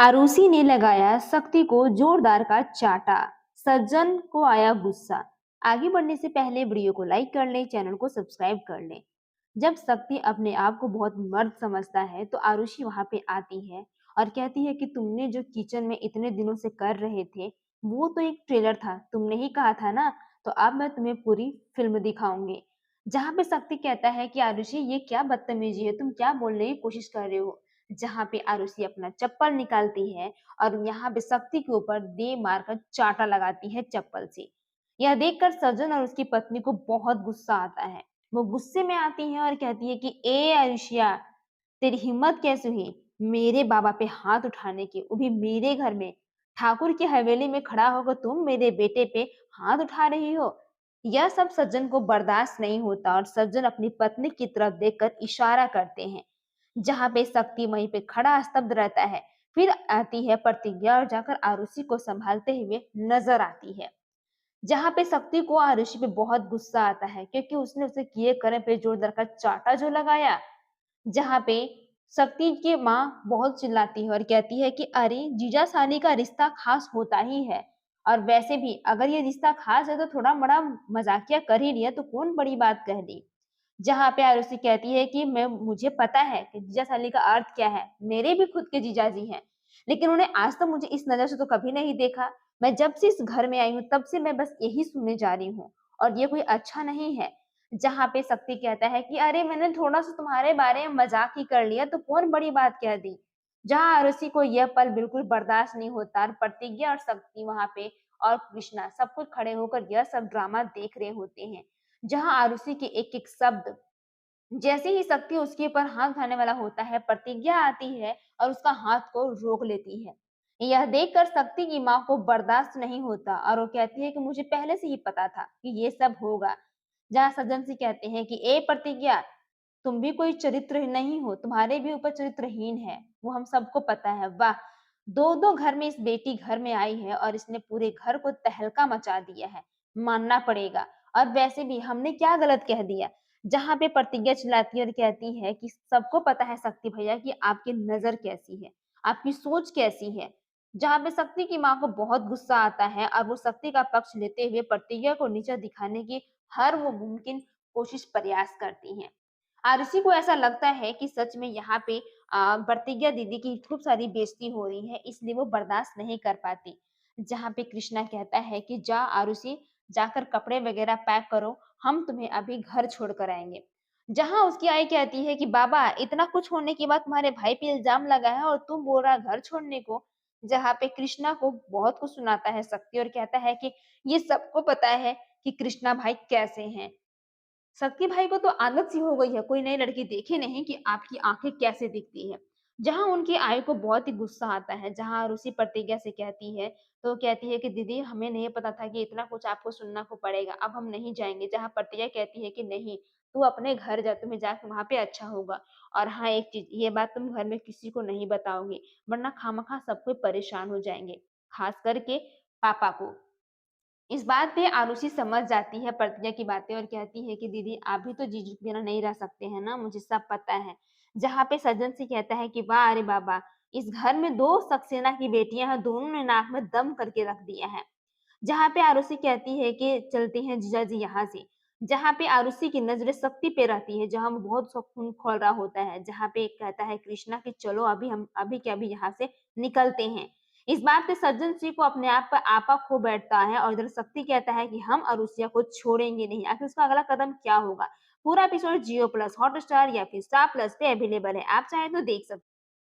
आरुषि ने लगाया शक्ति को जोरदार का चाटा। सज्जन को आया गुस्सा। आगे बढ़ने से पहले वीडियो को लाइक कर लें, चैनल को सब्सक्राइब कर लें। जब शक्ति अपने आप को बहुत मर्द समझता है तो आरुषि वहां पे आती है और कहती है कि तुमने जो किचन में इतने दिनों से कर रहे थे वो तो एक ट्रेलर था, तुमने ही कहा था ना, तो अब मैं तुम्हें पूरी फिल्म दिखाऊंगी। जहां पे शक्ति कहता है कि आरुषि ये क्या बदतमीजी है, तुम क्या बोलने की कोशिश कर रहे हो। जहां पे आरुषि अपना चप्पल निकालती है और यहाँ पे शक्ति के ऊपर दे मारकर चाटा लगाती है चप्पल से। यह देखकर सज्जन और उसकी पत्नी को बहुत गुस्सा आता है। वो गुस्से में आती है और कहती है कि ए आयुष्या, तेरी हिम्मत कैसे हुई मेरे बाबा पे हाथ उठाने की, वो भी मेरे घर में। ठाकुर की हवेली में खड़ा होकर तुम मेरे बेटे पे हाथ उठा रही हो। यह सब सज्जन को बर्दाश्त नहीं होता और सज्जन अपनी पत्नी की तरफ देखकर इशारा करते हैं। जहां पे शक्ति वहीं पे खड़ा स्तब्ध रहता है। फिर आती है प्रतिज्ञा और जाकर आरुषि को संभालते हुए नजर आती है। जहां पे शक्ति को आरुषि पे बहुत गुस्सा आता है क्योंकि उसने उसे किए कर्म पे जोरदार का चाटा जो लगाया। जहां पे शक्ति की माँ बहुत चिल्लाती है और कहती है कि अरे जीजा साली का रिश्ता खास होता ही है, और वैसे भी अगर ये रिश्ता खास है तो थोड़ा बड़ा मजाकिया कर ही लिया तो कौन बड़ी बात कह दी। जहाँ पे आरुषि कहती है कि मैं मुझे पता है कि जीजा साली का अर्थ क्या है, मेरे भी खुद के जीजाजी हैं, लेकिन उन्हें आज तक मुझे इस नजर से तो कभी नहीं देखा। मैं जब से इस घर में आई हूँ तब से मैं बस यही सुनने जा रही हूँ और ये कोई अच्छा नहीं है। जहाँ पे शक्ति कहता है कि अरे मैंने थोड़ा सा तुम्हारे बारे में मजाक ही कर लिया तो कौन बड़ी बात कह दी। जहाँ आरुषि को यह पल बिल्कुल बर्दाश्त नहीं होता और प्रतिज्ञा और शक्ति वहां पे और कृष्णा सब कुछ खड़े होकर यह सब ड्रामा देख रहे होते हैं। जहाँ आरुषि के एक एक शब्द, जैसे ही शक्ति उसके ऊपर हाथ उठाने वाला होता है प्रतिज्ञा आती है और उसका हाथ को रोक लेती है। यह देखकर शक्ति की माँ को बर्दाश्त नहीं होता और वो कहती है कि मुझे पहले से ही पता था कि ये सब होगा। जहाँ सज्जन से कहते हैं कि ए प्रतिज्ञा, तुम भी कोई चरित्र नहीं हो, तुम्हारे भी ऊपर चरित्रहीन है, वो हम सबको पता है। वाह, दो दो घर में इस बेटी घर में आई है और इसने पूरे घर को तहलका मचा दिया है, मानना पड़ेगा। और वैसे भी हमने क्या गलत कह दिया। जहां पे प्रतिज्ञा चिल्लाती है और कहती है कि सबको पता है शक्ति भैया कि आपकी नजर कैसी है, आपकी सोच कैसी है। जहां पे शक्ति की माँ को बहुत गुस्सा आता है और वो शक्ति का पक्ष लेते हुए प्रतिज्ञा को नीचा दिखाने की हर वो मुमकिन कोशिश प्रयास करती हैं। आरुषि को ऐसा लगता है कि सच में यहाँ पे प्रतिज्ञा दीदी की खूब सारी बेइज्जती हो रही है, इसलिए वो बर्दाश्त नहीं कर पाती। जहाँ पे कृष्णा कहता है कि जा आरुषि, जाकर कपड़े वगैरह पैक करो, हम तुम्हें अभी घर छोड़ कर आएंगे। जहाँ उसकी आई कहती है कि बाबा इतना कुछ होने के बाद तुम्हारे भाई पे इल्जाम लगा है और तुम बोल रहा घर छोड़ने को। जहाँ पे कृष्णा को बहुत कुछ सुनाता है शक्ति और कहता है कि ये सबको पता है कि कृष्णा भाई कैसे हैं। शक्ति भाई को तो आदत सी हो गई है, कोई नई लड़की देखे नहीं कि आपकी आंखें कैसे दिखती है। जहां उनकी आय को बहुत ही गुस्सा आता है। जहां रूसी प्रतिज्ञा से कहती है तो कहती है कि दीदी हमें नहीं पता था कि इतना कुछ आपको सुनना को पड़ेगा, अब हम नहीं जाएंगे। जहां प्रतिज्ञा कहती है कि नहीं, तू अपने घर जा, तुम्हें जाकर वहां पे अच्छा होगा। और हाँ एक चीज, ये बात तुम घर में किसी को नहीं बताओगे वरना खामखा सब कोई परेशान हो जाएंगे, खास करके पापा को। इस बात पे आरुषि समझ जाती है प्रतिज्ञा की बातें और कहती है कि दीदी आप भी तो जीजू के बिना नहीं रह सकते हैं ना, मुझे सब पता है। जहाँ पे सज्जन से कहता है कि वाह अरे बाबा, इस घर में दो सक्सेना की बेटियां हैं, दोनों ने नाक में दम करके रख दिया है। जहाँ पे आरुषि कहती है कि चलते हैं जीजा जी यहाँ से। जहाँ पे आरुषि की नजरें शक्ति पे रहती है, जहाँ वो बहुत खून खोल रहा होता है। जहाँ पे कहता है कृष्णा कि चलो अभी हम अभी के अभी यहाँ से निकलते हैं। इस बात पे सज्जन सिंह को अपने आप पर आपा खो बैठता है और इधर शक्ति कहता है कि हम अरुषिया को छोड़ेंगे नहीं। आखिर उसका अगला कदम क्या होगा। पूरा एपिसोड जियो प्लस हॉटस्टार या फिर स्टार प्लस पे अवेलेबल है, आप चाहे तो देख सकते हैं।